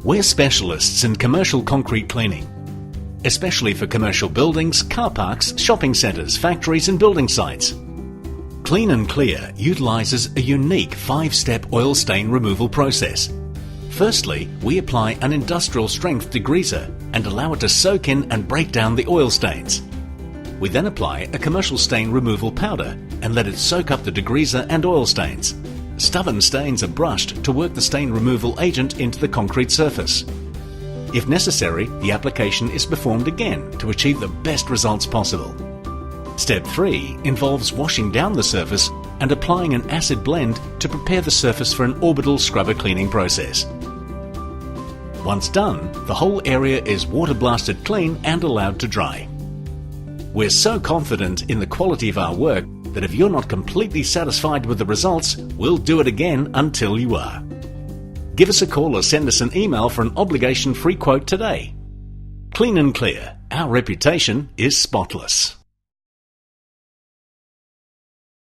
We're specialists in commercial concrete cleaning, especially for commercial buildings, car parks, shopping centres, factories and building sites. Clean and Clear utilises a unique 5-step oil stain removal process. Firstly, we apply an industrial strength degreaser and allow it to soak in and break down the oil stains. We then apply a commercial stain removal powder and let it soak up the degreaser and oil stains. Stubborn stains are brushed to work the stain removal agent into the concrete surface. If necessary, the application is performed again to achieve the best results possible. Step 3 involves washing down the surface and applying an acid blend to prepare the surface for an orbital scrubber cleaning process. Once done, the whole area is water blasted clean and allowed to dry. We're so confident in the quality of our work that if you're not completely satisfied with the results, we'll do it again until you are. Give us a call or send us an email for an obligation-free quote today. Clean and Clear, our reputation is spotless.